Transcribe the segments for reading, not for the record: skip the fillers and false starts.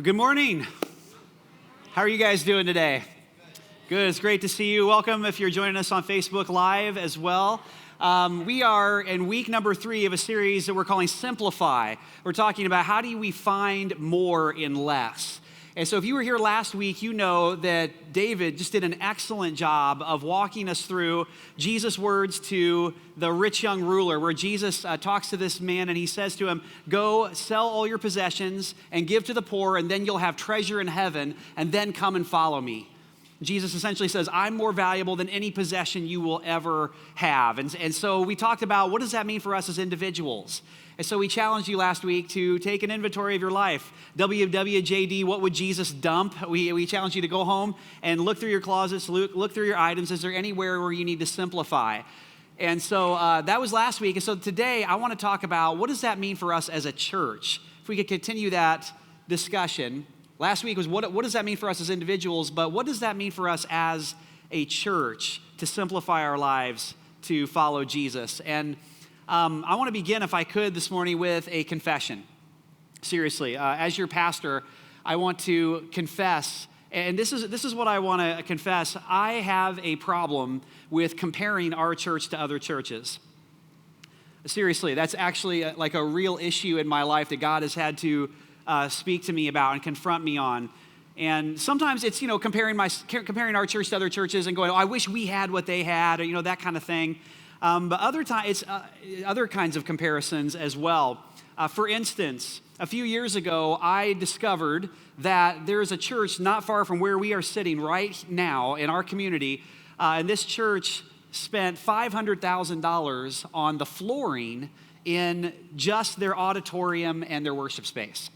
Good morning. How are you guys doing today? Good. It's great to see you. Welcome if you're joining us on Facebook Live as well. We are in week number 3 of a series that we're calling Simplify. We're talking about how do we find more in less. And so if you were here last week, you know that David just did an excellent job of walking us through Jesus' words to the rich young ruler, where Jesus talks to this man and he says to him, go sell all your possessions and give to the poor, and then you'll have treasure in heaven, and then come and follow me. Jesus essentially says, I'm more valuable than any possession you will ever have. And so we talked about what does that mean for us as individuals? And so we challenged you last week to take an inventory of your life. WWJD, what would Jesus dump? We challenged you to go home and look through your closets, look through your items. Is there anywhere where you need to simplify? And so that was last week. And so today I want to talk about what does that mean for us as a church? If we could continue that discussion. Last week was what does that mean for us as individuals, but what does that mean for us as a church to simplify our lives to follow Jesus? And I want to begin, if I could, this morning with a confession. Seriously, as your pastor, I want to confess, and this is what I want to confess. I have a problem with comparing our church to other churches. Seriously, that's actually like a real issue in my life that God has had to speak to me about and confront me on. And sometimes it's, comparing our church to other churches and going, oh, I wish we had what they had, or, that kind of thing. But other times, it's other kinds of comparisons as well. For instance, a few years ago, I discovered that there is a church not far from where we are sitting right now in our community, and this church spent $500,000 on the flooring in just their auditorium and their worship space.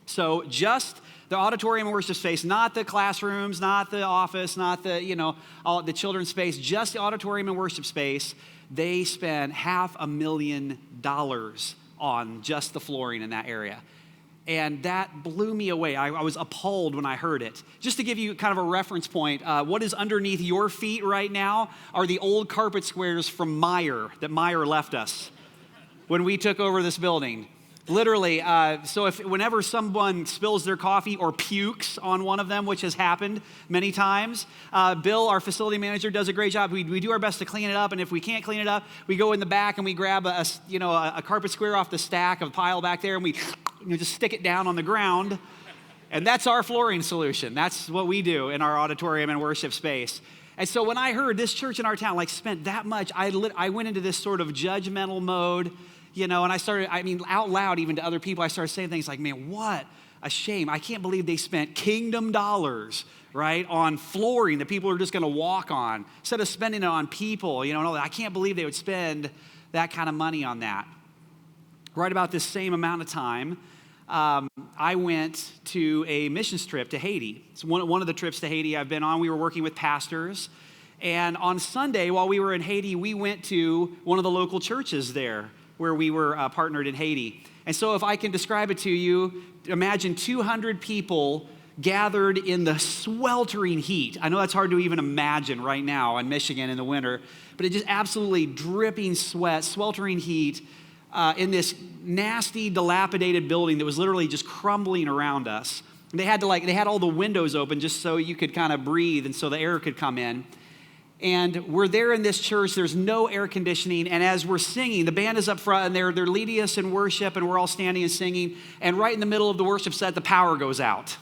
So just the auditorium and worship space, not the classrooms, not the office, not the, all the children's space, just the auditorium and worship space. They spent $500,000 on just the flooring in that area. And that blew me away. I was appalled when I heard it. Just to give you kind of a reference point, what is underneath your feet right now are the old carpet squares from Meijer that Meijer left us when we took over this building. Literally, so whenever someone spills their coffee or pukes on one of them, which has happened many times, Bill, our facility manager, does a great job. We do our best to clean it up, and if we can't clean it up, we go in the back and we grab a carpet square off the stack of pile back there, and we just stick it down on the ground, and that's our flooring solution. That's what we do in our auditorium and worship space. And so when I heard this church in our town spent that much, I went into this sort of judgmental mode. And I started, out loud even to other people, I started saying things like, man, what a shame. I can't believe they spent kingdom dollars, right, on flooring that people are just going to walk on instead of spending it on people. I can't believe they would spend that kind of money on that. Right about this same amount of time, I went to a missions trip to Haiti. It's one of the trips to Haiti I've been on. We were working with pastors. And on Sunday, while we were in Haiti, we went to one of the local churches there, where we were partnered in Haiti. And so if I can describe it to you, imagine 200 people gathered in the sweltering heat. I know that's hard to even imagine right now in Michigan in the winter, but it just absolutely dripping sweat, sweltering heat in this nasty, dilapidated building that was literally just crumbling around us. And they had all the windows open just so you could kind of breathe and so the air could come in. And we're there in this church, there's no air conditioning, and as we're singing, the band is up front, and they're leading us in worship, and we're all standing and singing, and right in the middle of the worship set, the power goes out.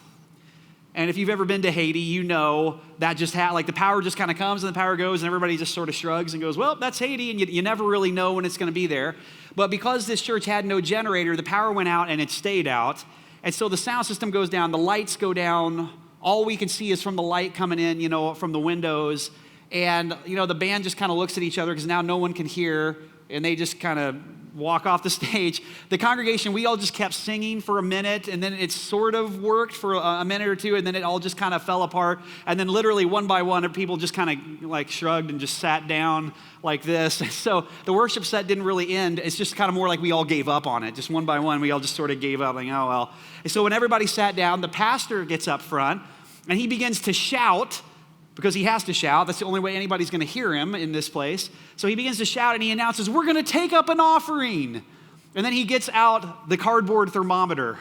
And if you've ever been to Haiti, you know that just the power just kind of comes, and the power goes, and everybody just sort of shrugs and goes, well, that's Haiti, and you never really know when it's going to be there. But because this church had no generator, the power went out, and it stayed out, and so the sound system goes down, the lights go down, all we can see is from the light coming in, from the windows. And, the band just kind of looks at each other because now no one can hear, and they just kind of walk off the stage. The congregation, we all just kept singing for a minute, and then it sort of worked for a minute or two, and then it all just kind of fell apart. And then literally one by one, people just kind of shrugged and just sat down like this. So the worship set didn't really end. It's just kind of more like we all gave up on it. Just one by one, we all just sort of gave up, like, oh, well. And so when everybody sat down, the pastor gets up front, and he begins to shout, because he has to shout. That's the only way anybody's going to hear him in this place. So he begins to shout, and he announces, we're going to take up an offering. And then he gets out the cardboard thermometer,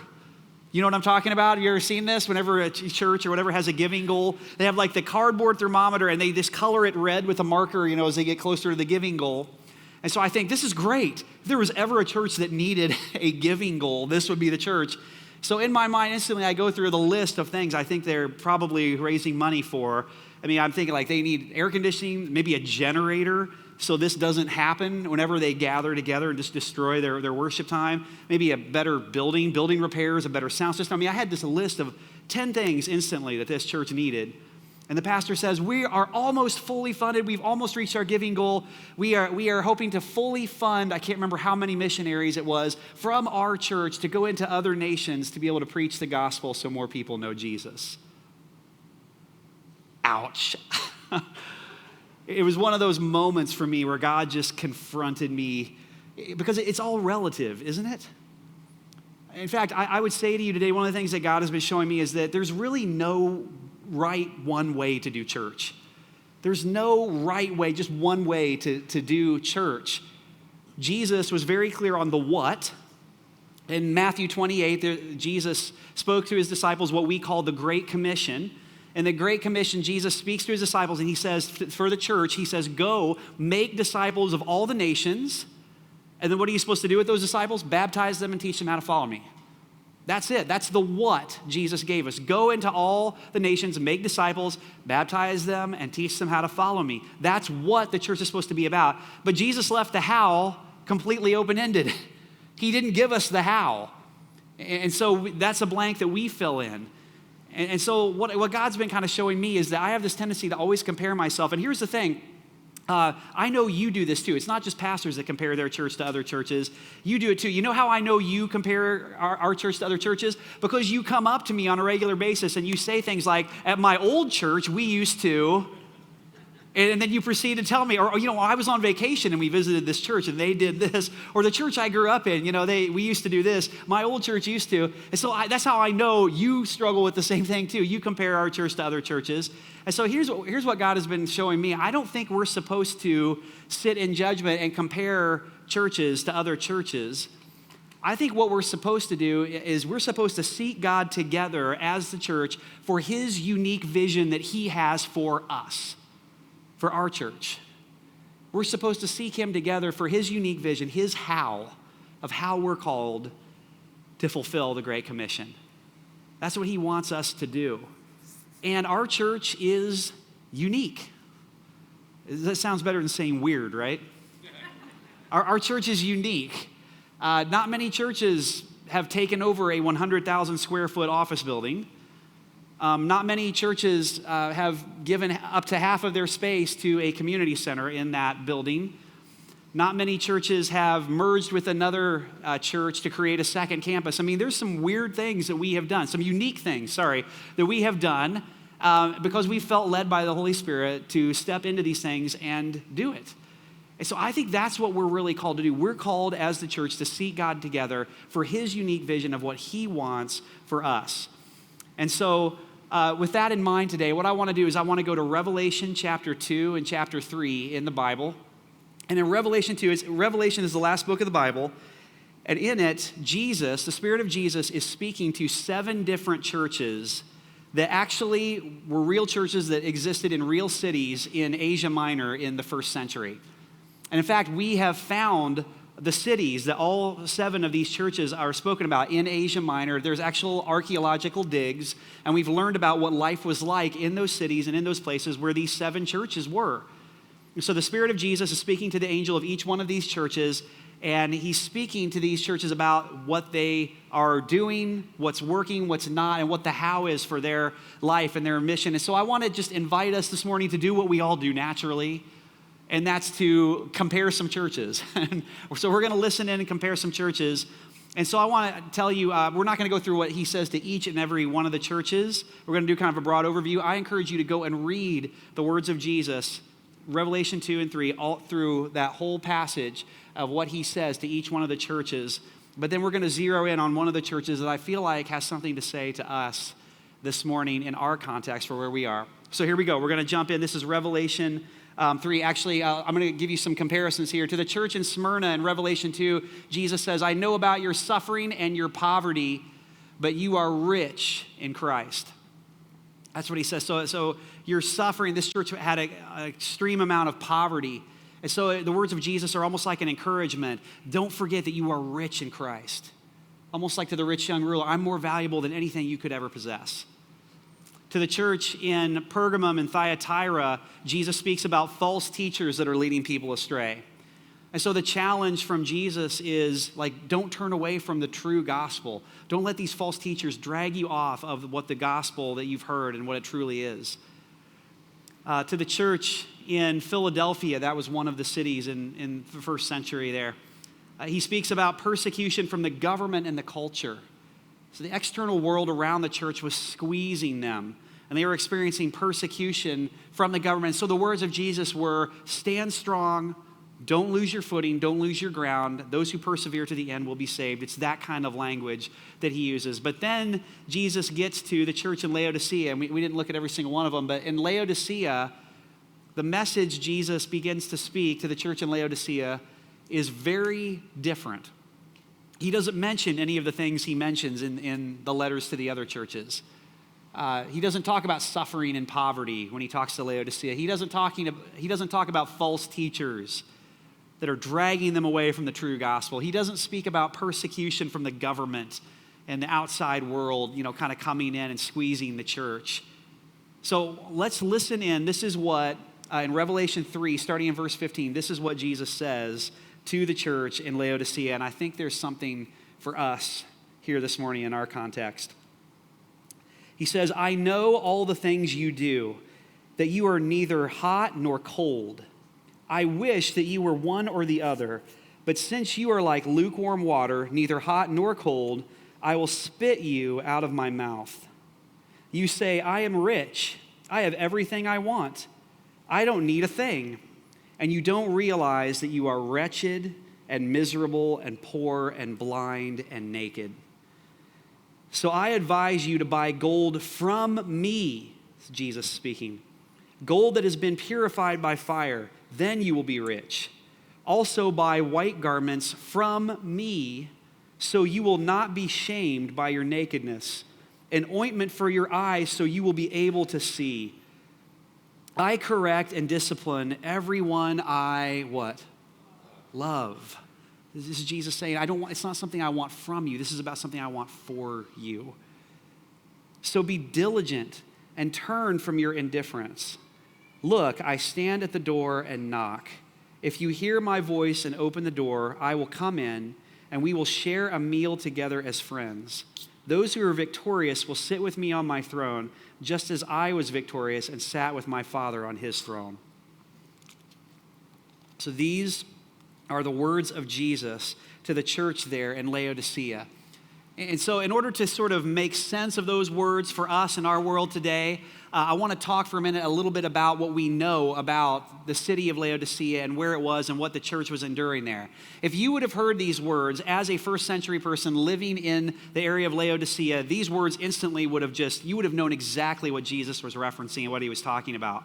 You know what I'm talking about? Have you ever seen this? Whenever a church or whatever has a giving goal, they have like the cardboard thermometer and they just color it red with a marker, as they get closer to the giving goal. And so I think this is great. If there was ever a church that needed a giving goal, this would be the church. So in my mind, instantly, I go through the list of things I think they're probably raising money for. I'm thinking like they need air conditioning, maybe a generator, so this doesn't happen whenever they gather together and just destroy their worship time. Maybe a better building repairs, a better sound system. I had this list of 10 things instantly that this church needed. And the pastor says, we are almost fully funded. We've almost reached our giving goal. We are hoping to fully fund, I can't remember how many missionaries it was, from our church to go into other nations to be able to preach the gospel so more people know Jesus. Ouch. It was one of those moments for me where God just confronted me, because it's all relative, isn't it? In fact, I would say to you today, one of the things that God has been showing me is that there's really no right one way to do church. There's no right way, just one way to do church. Jesus was very clear on the what. In Matthew 28, Jesus spoke to his disciples what we call the Great Commission. In the Great Commission, Jesus speaks to his disciples and he says, for the church, he says, go make disciples of all the nations. And then what are you supposed to do with those disciples? Baptize them and teach them how to follow me. That's it. That's the what Jesus gave us. Go into all the nations, make disciples, baptize them, and teach them how to follow me. That's what the church is supposed to be about. But Jesus left the how completely open-ended. He didn't give us the how. And so that's a blank that we fill in. And so what God's been kind of showing me is that I have this tendency to always compare myself. And here's the thing. I know you do this too. It's not just pastors that compare their church to other churches. You do it too. You know how I know you compare our church to other churches? Because you come up to me on a regular basis and you say things like, at my old church, we used to... And then you proceed to tell me, or I was on vacation and we visited this church and they did this, or the church I grew up in, we used to do this. My old church used to. And so that's how I know you struggle with the same thing too. You compare our church to other churches. And so here's what God has been showing me. I don't think we're supposed to sit in judgment and compare churches to other churches. I think what we're supposed to do is we're supposed to seek God together as the church for his unique vision that he has for us. For our church. We're supposed to seek him together for his unique vision, his how of how we're called to fulfill the Great Commission. That's what he wants us to do. And our church is unique. That sounds better than saying weird, right? Our church is unique. Not many churches have taken over a 100,000 square foot office building. Not many churches have given up to half of their space to a community center in that building. Not many churches have merged with another church to create a second campus. There's some weird things that we have done, some unique things, that we have done because we felt led by the Holy Spirit to step into these things and do it. And so I think that's what we're really called to do. We're called as the church to seek God together for his unique vision of what he wants for us. And so with that in mind today, what I want to do is I want to go to Revelation chapter 2 and chapter 3 in the Bible. And in Revelation 2, Revelation is the last book of the Bible. And in it, Jesus, the Spirit of Jesus, is speaking to 7 different churches that actually were real churches that existed in real cities in Asia Minor in the first century. And in fact, we have found the cities that all 7 of these churches are spoken about in Asia Minor. There's actual archaeological digs, and we've learned about what life was like in those cities and in those places where these 7 churches were. And so the Spirit of Jesus is speaking to the angel of each one of these churches, and he's speaking to these churches about what they are doing, what's working, what's not, and what the how is for their life and their mission. And so I want to just invite us this morning to do what we all do naturally, and that's to compare some churches. So we're going to listen in and compare some churches. And so I want to tell you, we're not going to go through what he says to each and every one of the churches. We're going to do kind of a broad overview. I encourage you to go and read the words of Jesus, Revelation 2 and 3, all through that whole passage of what he says to each one of the churches. But then we're going to zero in on one of the churches that I feel like has something to say to us this morning in our context for where we are. So here we go. We're going to jump in. This is Revelation 3. Actually, I'm going to give you some comparisons here. To the church in Smyrna in Revelation 2, Jesus says, I know about your suffering and your poverty, but you are rich in Christ. That's what he says. So you're suffering. This church had an extreme amount of poverty. And so the words of Jesus are almost like an encouragement. Don't forget that you are rich in Christ. Almost like to the rich young ruler, I'm more valuable than anything you could ever possess. To the church in Pergamum and Thyatira, Jesus speaks about false teachers that are leading people astray. And so the challenge from Jesus is, like, don't turn away from the true gospel. Don't let these false teachers drag you off of what the gospel that you've heard and what it truly is. To the church in Philadelphia, that was one of the cities in the first century there. He speaks about persecution from the government and the culture. So the external world around the church was squeezing them, and they were experiencing persecution from the government. So the words of Jesus were, stand strong, don't lose your footing, don't lose your ground. Those who persevere to the end will be saved. It's that kind of language that he uses. But then Jesus gets to the church in Laodicea, and we didn't look at every single one of them, but in Laodicea, the message Jesus begins to speak to the church in Laodicea is very different. He doesn't mention any of the things he mentions in the letters to the other churches. He doesn't talk about suffering and poverty when he talks to Laodicea. He doesn't talk about false teachers that are dragging them away from the true gospel. He doesn't speak about persecution from the government and the outside world, kind of coming in and squeezing the church. So let's listen in. This is what, in Revelation 3, starting in verse 15, this is what Jesus says to the church in Laodicea. And I think there's something for us here this morning in our context. He says, I know all the things you do, that you are neither hot nor cold. I wish that you were one or the other. But since you are like lukewarm water, neither hot nor cold, I will spit you out of my mouth. You say, I am rich. I have everything I want. I don't need a thing. And you don't realize that you are wretched and miserable and poor and blind and naked. So I advise you to buy gold from me, Jesus speaking, gold that has been purified by fire. Then you will be rich. Also buy white garments from me, so you will not be shamed by your nakedness, an ointment for your eyes, so you will be able to see. I correct and discipline everyone I what? Love. This is Jesus saying, it's not something I want from you. This is about something I want for you. So be diligent and turn from your indifference. Look, I stand at the door and knock. If you hear my voice and open the door, I will come in and we will share a meal together as friends. Those who are victorious will sit with me on my throne, just as I was victorious and sat with my Father on his throne. So these are the words of Jesus to the church there in Laodicea. And so in order to sort of make sense of those words for us in our world today, I want to talk for a minute a little bit about what we know about the city of Laodicea and where it was and what the church was enduring there. If you would have heard these words as a first century person living in the area of Laodicea, these words instantly you would have known exactly what Jesus was referencing and what he was talking about.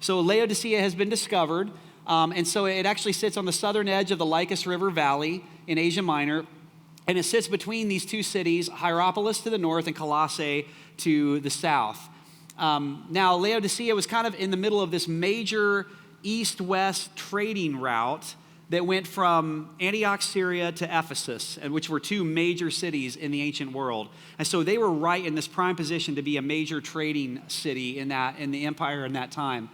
So Laodicea has been discovered, and so it actually sits on the southern edge of the Lycus River Valley in Asia Minor, and it sits between these two cities, Hierapolis to the north and Colossae to the south. Now, Laodicea was kind of in the middle of this major east-west trading route that went from Antioch, Syria to Ephesus, and which were two major cities in the ancient world. And so they were right in this prime position to be a major trading city in the empire in that time.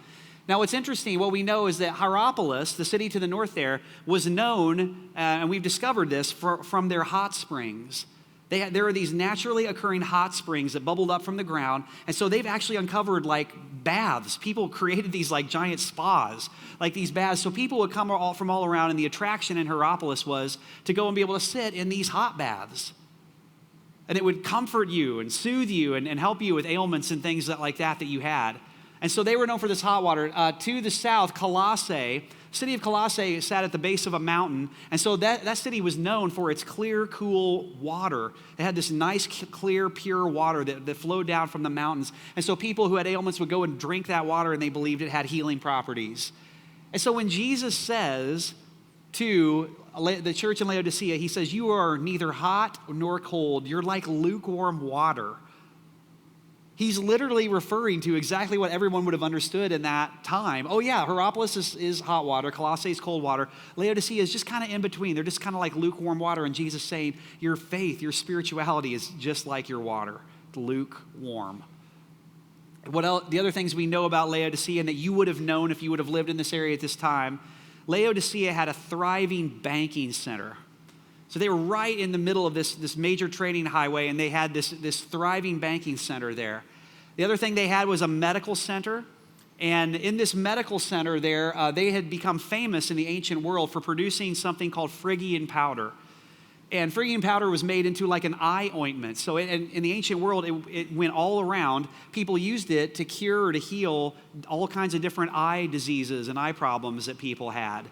Now, what's interesting, what we know is that Hierapolis, the city to the north there, was known, and we've discovered this, from their hot springs. There are these naturally occurring hot springs that bubbled up from the ground, and so they've actually uncovered like baths. People created these like giant spas, like these baths, so people would come from all around, and the attraction in Hierapolis was to go and be able to sit in these hot baths. And it would comfort you and soothe you and help you with ailments and things like that you had. And so they were known for this hot water. To the south, Colossae, city of Colossae sat at the base of a mountain. And so that city was known for its clear, cool water. They had this nice, clear, pure water that flowed down from the mountains. And so people who had ailments would go and drink that water, and they believed it had healing properties. And so when Jesus says to the church in Laodicea, he says, you are neither hot nor cold. You're like lukewarm water. He's literally referring to exactly what everyone would have understood in that time. Oh yeah, Hierapolis is hot water, Colossae is cold water. Laodicea is just kind of in between. They're just kind of like lukewarm water. And Jesus saying, your faith, your spirituality is just like your water, lukewarm. What else? The other things we know about Laodicea and that you would have known if you would have lived in this area at this time, Laodicea had a thriving banking center. So they were right in the middle of this major trading highway, and they had this thriving banking center there. The other thing they had was a medical center. And in this medical center there, they had become famous in the ancient world for producing something called Phrygian powder. And Phrygian powder was made into like an eye ointment. So in the ancient world, it went all around. People used it to cure or to heal all kinds of different eye diseases and eye problems that people had.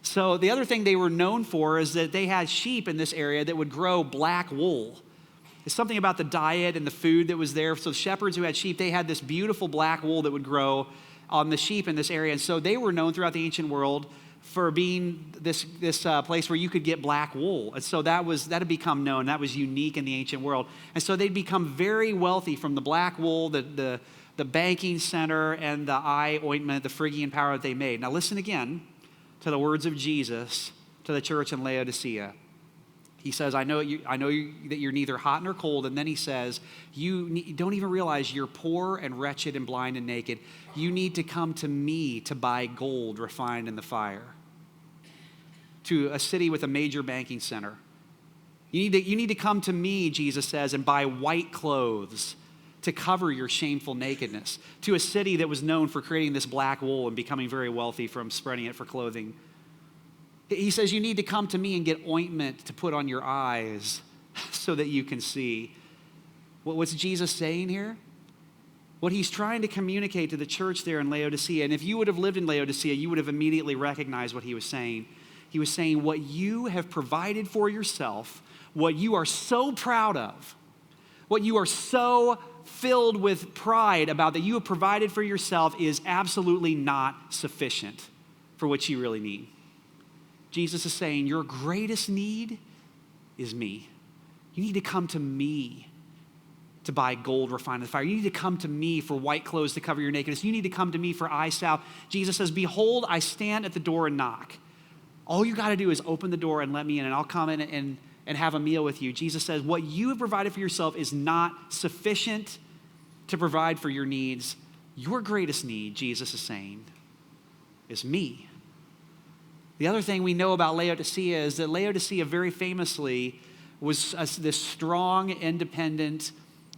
So the other thing they were known for is that they had sheep in this area that would grow black wool. It's something about the diet and the food that was there. So shepherds who had sheep, they had this beautiful black wool that would grow on the sheep in this area. And so they were known throughout the ancient world for being this place where you could get black wool. And so that had become known. That was unique in the ancient world. And so they'd become very wealthy from the black wool, the banking center, and the eye ointment, the Phrygian powder that they made. Now listen again to the words of Jesus to the church in Laodicea. He says, I know that you're neither hot nor cold. And then he says, you don't even realize you're poor and wretched and blind and naked. You need to come to me to buy gold refined in the fire. To a city with a major banking center. You need to come to me, Jesus says, and buy white clothes to cover your shameful nakedness. To a city that was known for creating this black wool and becoming very wealthy from spreading it for clothing. He says you need to come to me and get ointment to put on your eyes so that you can see. What's Jesus saying here? What he's trying to communicate to the church there in Laodicea, and if you would have lived in Laodicea, you would have immediately recognized what he was saying. He was saying what you have provided for yourself, what you are so proud of, what you are so filled with pride about that you have provided for yourself is absolutely not sufficient for what you really need. Jesus is saying your greatest need is me. You need to come to me to buy gold refined in the fire. You need to come to me for white clothes to cover your nakedness. You need to come to me for eye salve. Jesus says, behold, I stand at the door and knock. All you got to do is open the door and let me in, and I'll come in and have a meal with you. Jesus says, what you have provided for yourself is not sufficient to provide for your needs. Your greatest need, Jesus is saying, is me. The other thing we know about Laodicea is that Laodicea very famously was this strong, independent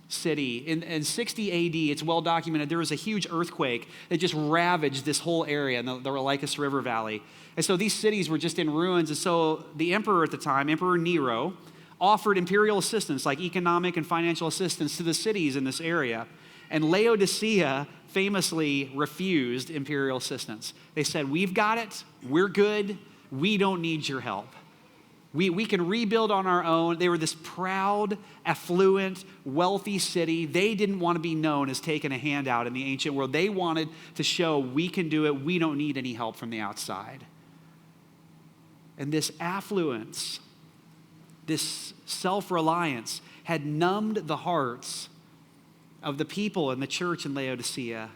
city. In 60 AD, it's well documented, there was a huge earthquake that just ravaged this whole area in the Lycus River Valley. And so these cities were just in ruins. And so the emperor at the time, Emperor Nero, offered imperial assistance, like economic and financial assistance to the cities in this area. And Laodicea famously refused imperial assistance. They said, we've got it, we're good, we don't need your help. We can rebuild on our own. They were this proud, affluent, wealthy city. They didn't want to be known as taking a handout in the ancient world. They wanted to show we can do it, we don't need any help from the outside. And this affluence, this self-reliance had numbed the hearts of the people in the church in Laodicea,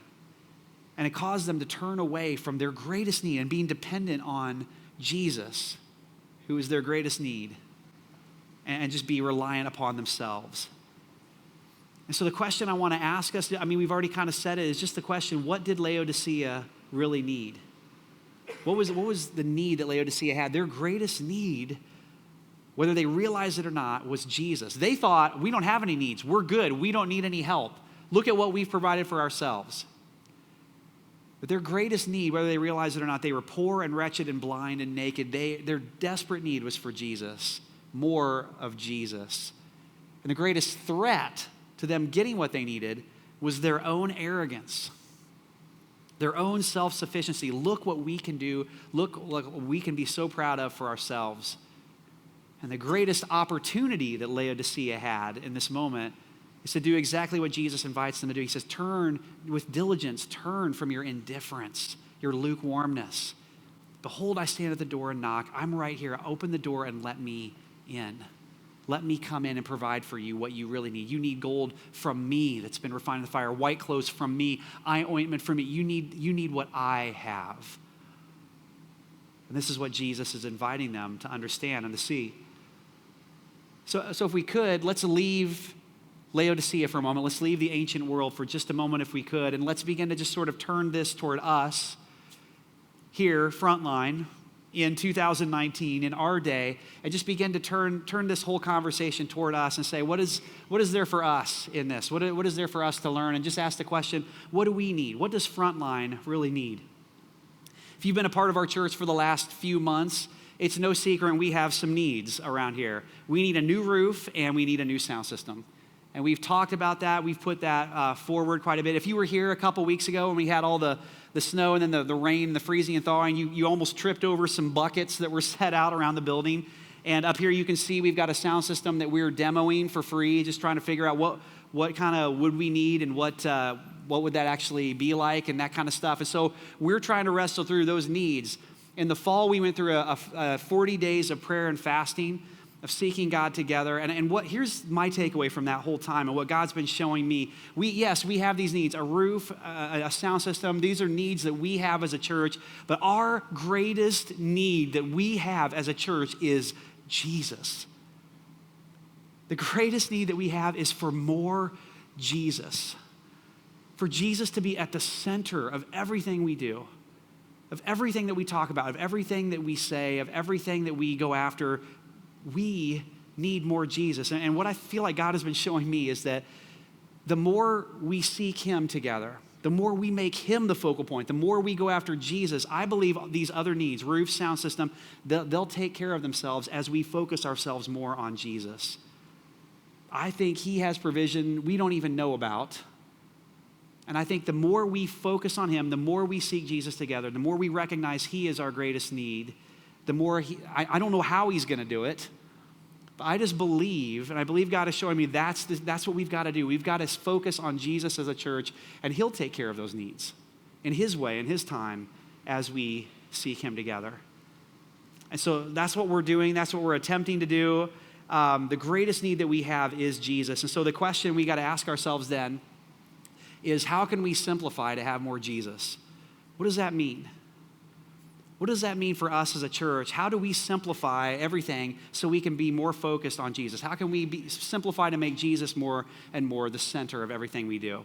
and it caused them to turn away from their greatest need and being dependent on Jesus, who is their greatest need, and just be reliant upon themselves. And so the question I want to ask us, we've already kind of said it, is just the question, what did Laodicea really need? What was the need that Laodicea had? Their greatest need, whether they realized it or not, was Jesus. They thought, we don't have any needs. We're good. We don't need any help. Look at what we've provided for ourselves. But their greatest need, whether they realized it or not, they were poor and wretched and blind and naked. Their desperate need was for Jesus, more of Jesus. And the greatest threat to them getting what they needed was their own arrogance, their own self-sufficiency. Look what we can do. Look what we can be so proud of for ourselves. And the greatest opportunity that Laodicea had in this moment is to do exactly what Jesus invites them to do. He says, turn with diligence, turn from your indifference, your lukewarmness, Behold, I stand at the door and knock. I'm right here. Open the door and let me in. Let me come in and provide for you what you really need. You need gold from me that's been refined in the fire, white clothes from me, eye ointment from me. You need what I have. And this is what Jesus is inviting them to understand and to see. So if we could, let's leave Laodicea for a moment. Let's leave the ancient world for just a moment if we could, and let's begin to just sort of turn this toward us here, Frontline, in 2019, in our day, and just begin to turn this whole conversation toward us and say, what is there for us in this? What is there for us to learn? And just ask the question, what do we need? What does Frontline really need? If you've been a part of our church for the last few months, it's no secret we have some needs around here. We need a new roof and we need a new sound system. And we've talked about that. We've put that forward quite a bit. If you were here a couple weeks ago when we had all the snow and then the rain, the freezing and thawing, you almost tripped over some buckets that were set out around the building. And up here you can see we've got a sound system that we're demoing for free, just trying to figure out what kind of would we need and what would that actually be like and that kind of stuff. And so we're trying to wrestle through those needs. In the fall, we went through a 40 days of prayer and fasting, of seeking God together. And here's my takeaway from that whole time and what God's been showing me. We have these needs, a roof, a sound system. These are needs that we have as a church. But our greatest need that we have as a church is Jesus. The greatest need that we have is for more Jesus. For Jesus to be at the center of everything we do, of everything that we talk about, of everything that we say, of everything that we go after. We need more Jesus. And what I feel like God has been showing me is that the more we seek him together, the more we make him the focal point, the more we go after Jesus, I believe these other needs, roof, sound system, they'll take care of themselves as we focus ourselves more on Jesus. I think he has provision we don't even know about. And I think the more we focus on him, the more we seek Jesus together, the more we recognize he is our greatest need, the more I don't know how he's going to do it, but I just believe, and I believe God is showing me that's what we've got to do. We've got to focus on Jesus as a church, and he'll take care of those needs in his way, in his time, as we seek him together. And so that's what we're doing. That's what we're attempting to do. The greatest need that we have is Jesus. And so the question we got to ask ourselves then is, how can we simplify to have more Jesus? What does that mean? What does that mean for us as a church? How do we simplify everything so we can be more focused on Jesus? How can we simplify to make Jesus more and more the center of everything we do?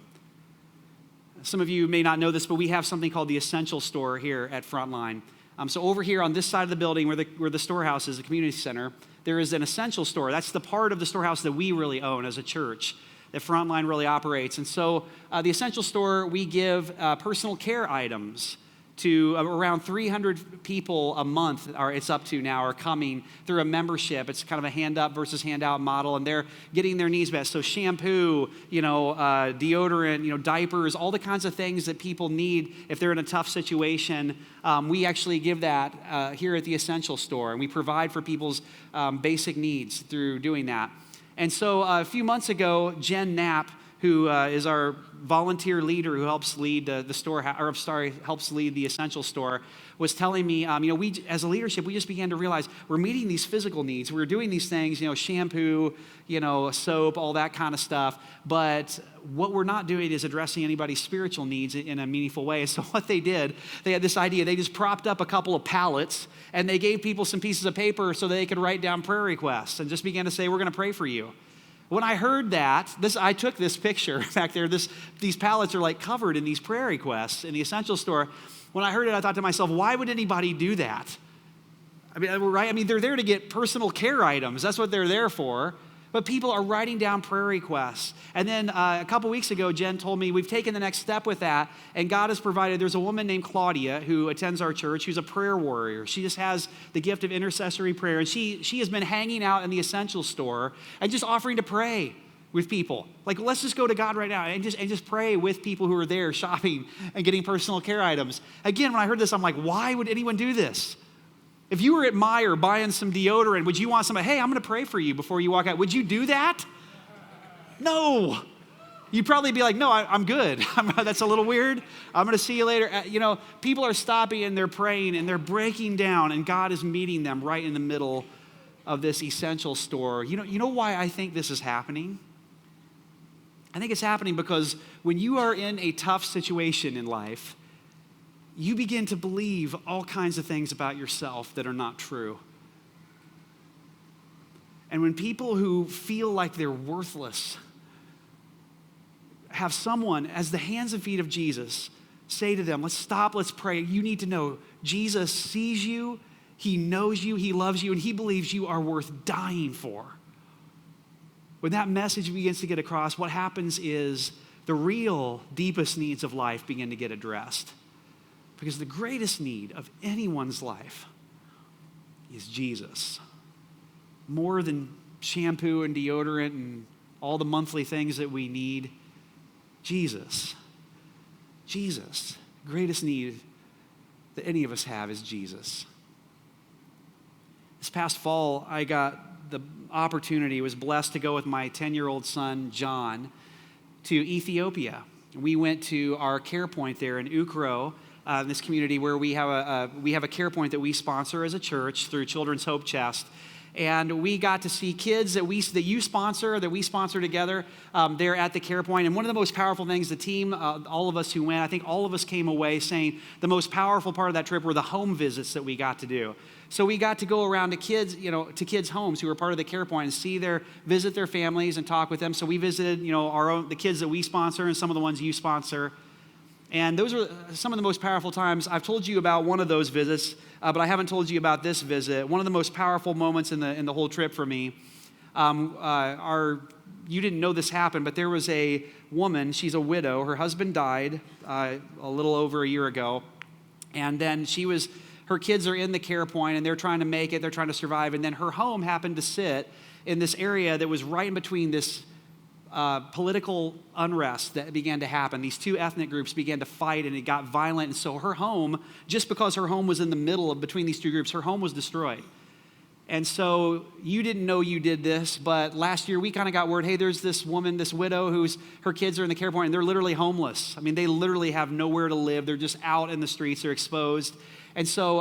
Some of you may not know this, but we have something called the Essential Store here at Frontline. So over here on this side of the building where the storehouse is, the community center, there is an Essential Store. That's the part of the storehouse that we really own as a church, that Frontline really operates. And so the Essential Store, we give personal care items to around 300 people a month, or it's up to now, are coming through a membership. It's kind of a hand up versus hand out model, and they're getting their needs met. So shampoo, deodorant, diapers, all the kinds of things that people need if they're in a tough situation. We actually give that here at the Essential Store, and we provide for people's basic needs through doing that. And so a few months ago, Jen Knapp, who is our volunteer leader who helps lead helps lead the Essential Store, was telling me, we as a leadership, we just began to realize we're meeting these physical needs. We're doing these things, shampoo, soap, all that kind of stuff. But what we're not doing is addressing anybody's spiritual needs in a meaningful way. So what they did, they had this idea. They just propped up a couple of pallets and they gave people some pieces of paper so that they could write down prayer requests and just began to say, we're going to pray for you. When I heard that, I took this picture back there. These pallets are like covered in these prayer requests in the Essential Store. When I heard it, I thought to myself, why would anybody do that? Right? They're there to get personal care items. That's what they're there for. But people are writing down prayer requests. And then a couple weeks ago, Jen told me we've taken the next step with that, and God has provided. There's a woman named Claudia who attends our church who's a prayer warrior. She just has the gift of intercessory prayer, and she has been hanging out in the Essential Store and just offering to pray with people. Like, let's just go to God right now and just pray with people who are there shopping and getting personal care items. Again, when I heard this, I'm like, why would anyone do this? If you were at Meijer buying some deodorant, would you want somebody, hey, I'm going to pray for you before you walk out? Would you do that? No. You'd probably be like, no, I'm good. That's a little weird. I'm going to see you later. People are stopping and they're praying and they're breaking down, and God is meeting them right in the middle of this essential store. You know why I think this is happening? I think it's happening because when you are in a tough situation in life, you begin to believe all kinds of things about yourself that are not true. And when people who feel like they're worthless have someone as the hands and feet of Jesus say to them, let's stop, let's pray. You need to know Jesus sees you, he knows you, he loves you, and he believes you are worth dying for. When that message begins to get across, what happens is the real deepest needs of life begin to get addressed. Because the greatest need of anyone's life is Jesus. More than shampoo and deodorant and all the monthly things that we need. Jesus. Jesus. Greatest need that any of us have is Jesus. This past fall, I got the opportunity, was blessed to go with my 10-year-old son, John, to Ethiopia. We went to our care point there in Ukro, in this community where we have a care point that we sponsor as a church through Children's Hope Chest. And we got to see kids that we sponsor together there at the care point. And one of the most powerful things, the team, all of us who went, I think all of us came away saying the most powerful part of that trip were the home visits that we got to do. So we got to go around to kids' homes who were part of the care point and visit their families and talk with them. So we visited, the kids that we sponsor and some of the ones you sponsor. And those were some of the most powerful times. I've told you about one of those visits, but I haven't told you about this visit. One of the most powerful moments in the whole trip for me. You didn't know this happened, but there was a woman. She's a widow. Her husband died a little over a year ago, and then her kids are in the care point, and they're trying to make it. They're trying to survive, and then her home happened to sit in this area that was right in between this political unrest that began to happen. These two ethnic groups began to fight, and it got violent. And so her home, just because her home was in the middle of between these two groups, her home was destroyed. And so you didn't know you did this, but last year we kind of got word, hey, there's this woman, this widow, her kids are in the care point, and they're literally homeless. I mean, they literally have nowhere to live. They're just out in the streets. They're exposed. And so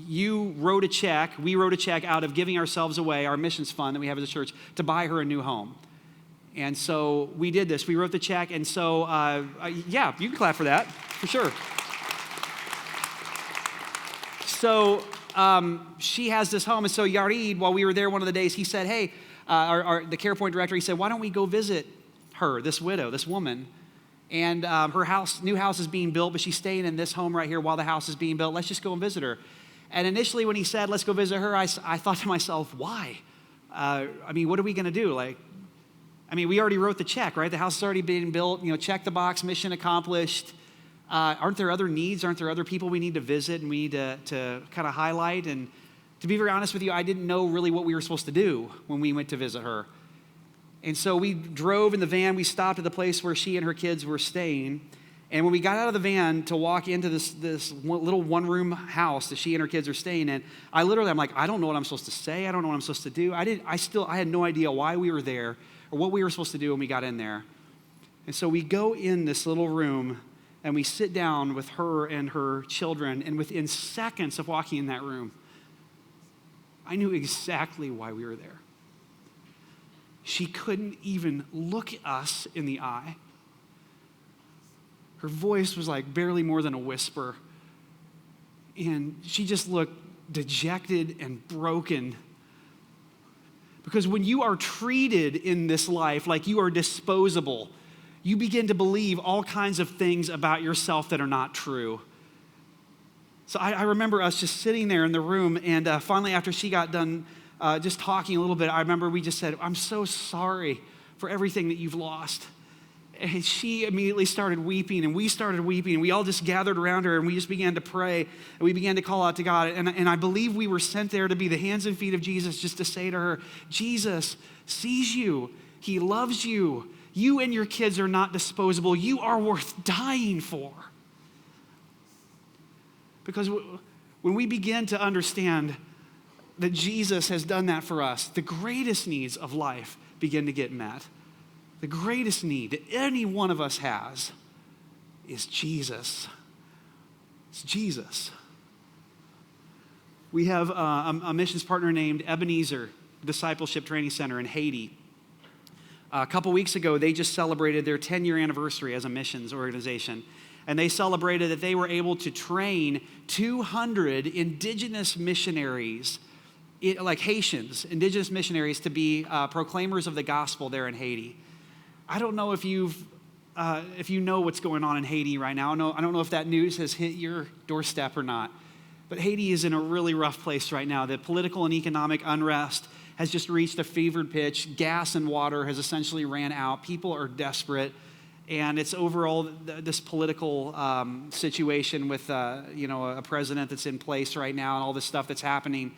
we wrote a check out of giving ourselves away, our missions fund that we have as a church, to buy her a new home. And so we did this. We wrote the check. And so, yeah, you can clap for that, for sure. So she has this home. And so Yarid, while we were there one of the days, he said, hey, the care point director, he said, why don't we go visit her, this widow, this woman? And her new house is being built, but she's staying in this home right here while the house is being built. Let's just go and visit her. And initially when he said, let's go visit her, I thought to myself, why? What are we going to do? We already wrote the check, right? The house is already being built. Check the box, mission accomplished. Aren't there other needs? Aren't there other people we need to visit and we need to kind of highlight? And to be very honest with you, I didn't know really what we were supposed to do when we went to visit her. And so we drove in the van. We stopped at the place where she and her kids were staying. And when we got out of the van to walk into this little one-room house that she and her kids are staying in, I'm like, I don't know what I'm supposed to say. I don't know what I'm supposed to do. I had no idea why we were there or what we were supposed to do when we got in there. And so we go in this little room and we sit down with her and her children, and within seconds of walking in that room, I knew exactly why we were there. She couldn't even look us in the eye. Her voice was like barely more than a whisper. And she just looked dejected and broken. Because when you are treated in this life like you are disposable, you begin to believe all kinds of things about yourself that are not true. So I remember us just sitting there in the room, and finally after she got done just talking a little bit, I remember we just said, I'm so sorry for everything that you've lost. And she immediately started weeping, and we started weeping, and we all just gathered around her, and we just began to pray, and we began to call out to God. And I believe we were sent there to be the hands and feet of Jesus, just to say to her, Jesus sees you. He loves you. You and your kids are not disposable. You are worth dying for. Because when we begin to understand that Jesus has done that for us, the greatest needs of life begin to get met. The greatest need that any one of us has is Jesus. It's Jesus. We have a missions partner named Ebenezer Discipleship Training Center in Haiti. A couple weeks ago, they just celebrated their 10-year anniversary as a missions organization. And they celebrated that they were able to train 200 indigenous missionaries, like Haitians, indigenous missionaries, to be proclaimers of the gospel there in Haiti. I don't know if you know what's going on in Haiti right now. I don't know if that news has hit your doorstep or not. But Haiti is in a really rough place right now. The political and economic unrest has just reached a fevered pitch. Gas and water has essentially ran out. People are desperate. And it's overall this political situation with a president that's in place right now and all this stuff that's happening.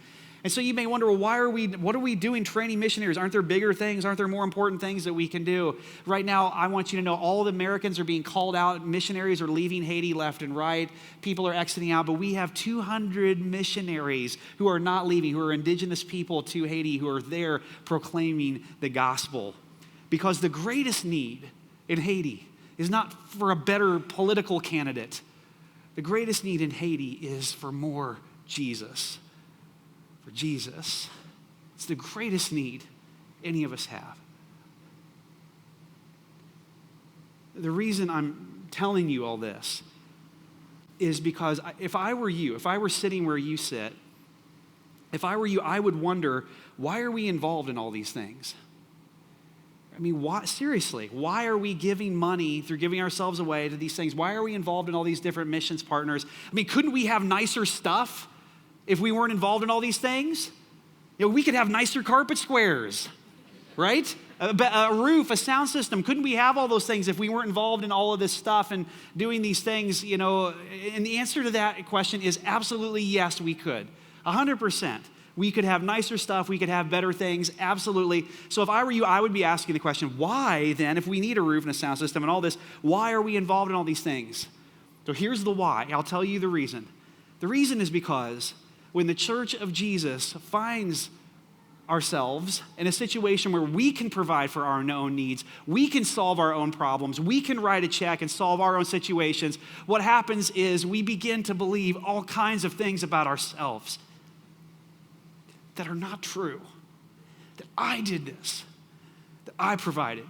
And so you may wonder, well, what are we doing training missionaries? Aren't there bigger things? Aren't there more important things that we can do? Right now, I want you to know all the Americans are being called out. Missionaries are leaving Haiti left and right. People are exiting out. But we have 200 missionaries who are not leaving, who are indigenous people to Haiti, who are there proclaiming the gospel. Because the greatest need in Haiti is not for a better political candidate. The greatest need in Haiti is for more Jesus. For Jesus. It's the greatest need any of us have. The reason I'm telling you all this is because if I were you, if I were sitting where you sit, if I were you, I would wonder, why are we involved in all these things? I mean, seriously, why are we giving money through giving ourselves away to these things? Why are we involved in all these different missions partners? I mean, couldn't we have nicer stuff if we weren't involved in all these things? We could have nicer carpet squares, right? A roof, a sound system. Couldn't we have all those things if we weren't involved in all of this stuff and doing these things, And the answer to that question is absolutely yes, we could. 100%. We could have nicer stuff. We could have better things. Absolutely. So if I were you, I would be asking the question, why then, if we need a roof and a sound system and all this, why are we involved in all these things? So here's the why. I'll tell you the reason. The reason is because when the Church of Jesus finds ourselves in a situation where we can provide for our own needs, we can solve our own problems, we can write a check and solve our own situations, what happens is we begin to believe all kinds of things about ourselves that are not true. That I did this, that I provided.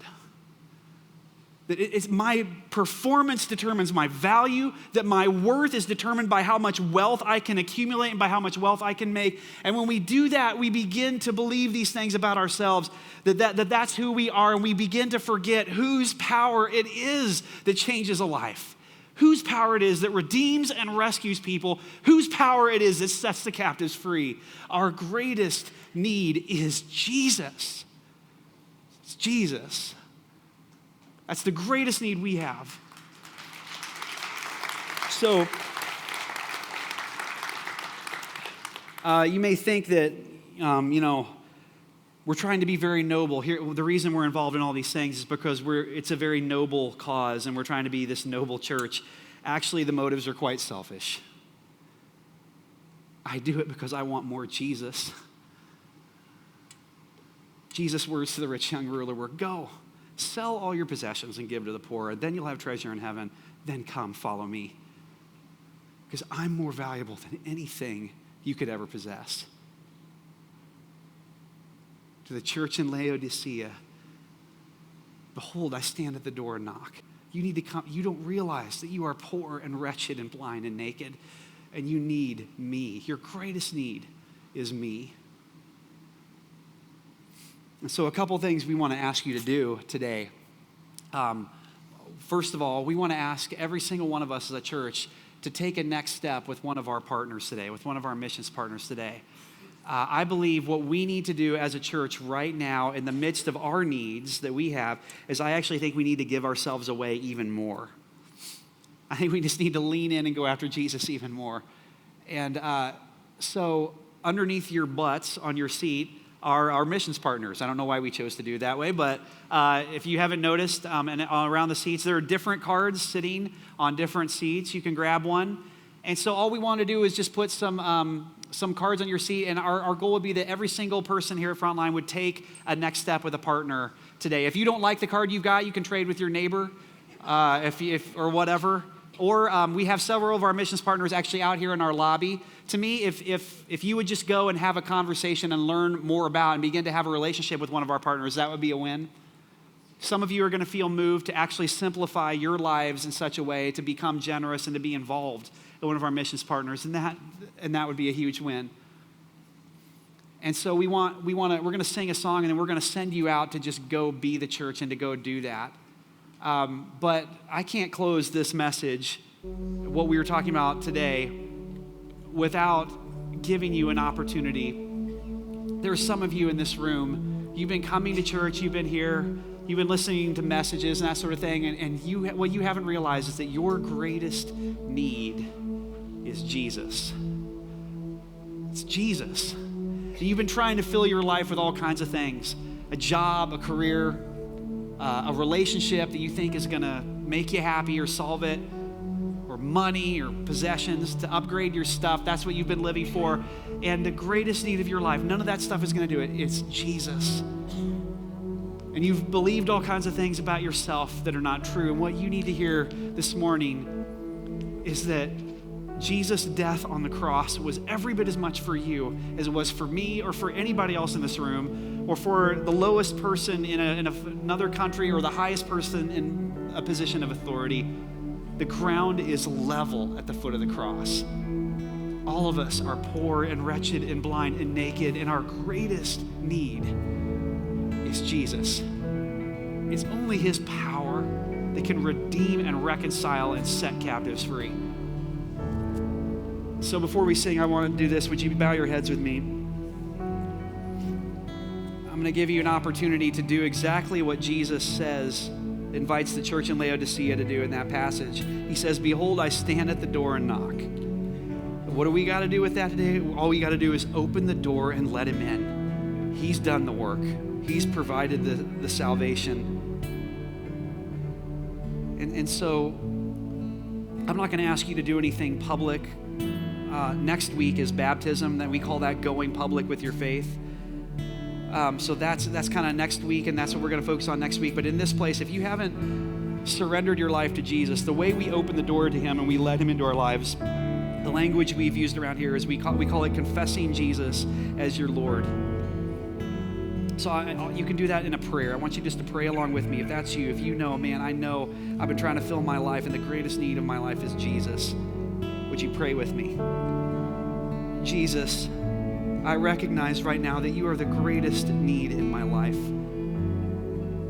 That it's my performance determines my value, that my worth is determined by how much wealth I can accumulate and by how much wealth I can make. And when we do that, we begin to believe these things about ourselves, that's who we are, and we begin to forget whose power it is that changes a life. Whose power it is that redeems and rescues people, whose power it is that sets the captives free. Our greatest need is Jesus. It's Jesus. That's the greatest need we have. So, you may think that, we're trying to be very noble. Here, the reason we're involved in all these things is because it's a very noble cause and we're trying to be this noble church. Actually, the motives are quite selfish. I do it because I want more Jesus. Jesus' words to the rich young ruler were, go, sell all your possessions and give to the poor, then you'll have treasure in heaven. Then come, follow me. Because I'm more valuable than anything you could ever possess. To the church in Laodicea, behold, I stand at the door and knock. You need to come. You don't realize that you are poor and wretched and blind and naked, and you need me. Your greatest need is me. And so a couple things we want to ask you to do today. First of all, we want to ask every single one of us as a church to take a next step with one of our partners today, with one of our missions partners today. I believe what we need to do as a church right now in the midst of our needs that we have is I actually think we need to give ourselves away even more. I think we just need to lean in and go after Jesus even more. And so underneath your butts on your seat are our missions partners. I don't know why we chose to do it that way, but if you haven't noticed, and around the seats, there are different cards sitting on different seats. You can grab one. And so all we want to do is just put some cards on your seat, and our goal would be that every single person here at Frontline would take a next step with a partner today. If you don't like the card you've got, you can trade with your neighbor or whatever. Or we have several of our missions partners actually out here in our lobby. To me, if you would just go and have a conversation and learn more about and begin to have a relationship with one of our partners, that would be a win. Some of you are going to feel moved to actually simplify your lives in such a way to become generous and to be involved in one of our missions partners, and that would be a huge win. And so we're going to sing a song, and then we're going to send you out to just go be the church and to go do that. But I can't close this message, what we were talking about today, without giving you an opportunity. There are some of you in this room, you've been coming to church, you've been here, you've been listening to messages and that sort of thing, and what you haven't realized is that your greatest need is Jesus. It's Jesus. And you've been trying to fill your life with all kinds of things, a job, a career, a relationship that you think is going to make you happy or solve it, or money or possessions to upgrade your stuff. That's what you've been living for. And the greatest need of your life, none of that stuff is going to do it. It's Jesus. And you've believed all kinds of things about yourself that are not true. And what you need to hear this morning is that Jesus' death on the cross was every bit as much for you as it was for me or for anybody else in this room, or for the lowest person in another country or the highest person in a position of authority. The ground is level at the foot of the cross. All of us are poor and wretched and blind and naked, and our greatest need is Jesus. It's only his power that can redeem and reconcile and set captives free. So before we sing, I want to do this. Would you bow your heads with me? I'm going to give you an opportunity to do exactly what Jesus says, invites the church in Laodicea to do in that passage. He says, "Behold, I stand at the door and knock." What do we got to do with that today? All we got to do is open the door and let him in. He's done the work. He's provided the salvation. And so I'm not going to ask you to do anything public. Next week is baptism, that we call that going public with your faith. So that's kind of next week, and that's what we're going to focus on next week. But in this place, if you haven't surrendered your life to Jesus, the way we open the door to him and we let him into our lives, the language we've used around here is we call it confessing Jesus as your Lord. So you can do that in a prayer. I want you just to pray along with me. If that's you, if you know, man, I know I've been trying to fill my life and the greatest need of my life is Jesus. Would you pray with me? Jesus, I recognize right now that you are the greatest need in my life.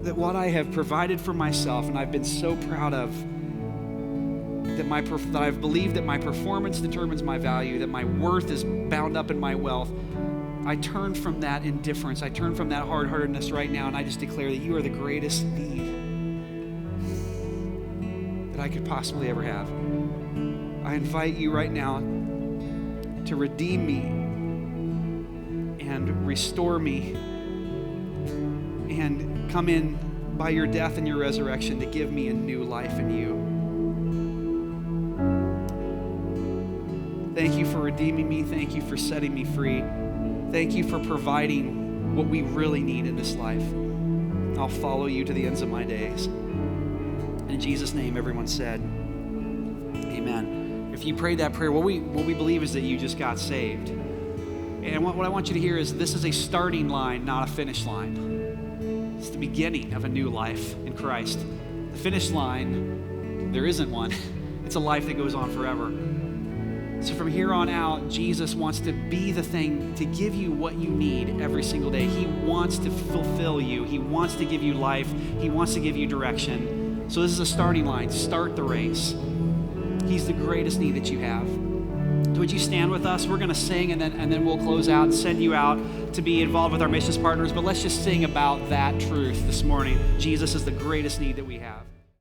That what I have provided for myself and I've been so proud of, that I've believed that my performance determines my value, that my worth is bound up in my wealth, I turn from that indifference, I turn from that hard-heartedness right now, and I just declare that you are the greatest need that I could possibly ever have. I invite you right now to redeem me and restore me and come in by your death and your resurrection to give me a new life in you. Thank you for redeeming me. Thank you for setting me free. Thank you for providing what we really need in this life. I'll follow you to the ends of my days. In Jesus' name, everyone said, amen. If you prayed that prayer, what we believe is that you just got saved. And what I want you to hear is this is a starting line, not a finish line. It's the beginning of a new life in Christ. The finish line, there isn't one. It's a life that goes on forever. So from here on out, Jesus wants to be the thing to give you what you need every single day. He wants to fulfill you. He wants to give you life. He wants to give you direction. So this is a starting line. Start the race. He's the greatest need that you have. So would you stand with us? We're going to sing, and then we'll close out and send you out to be involved with our missions partners. But let's just sing about that truth this morning. Jesus is the greatest need that we have.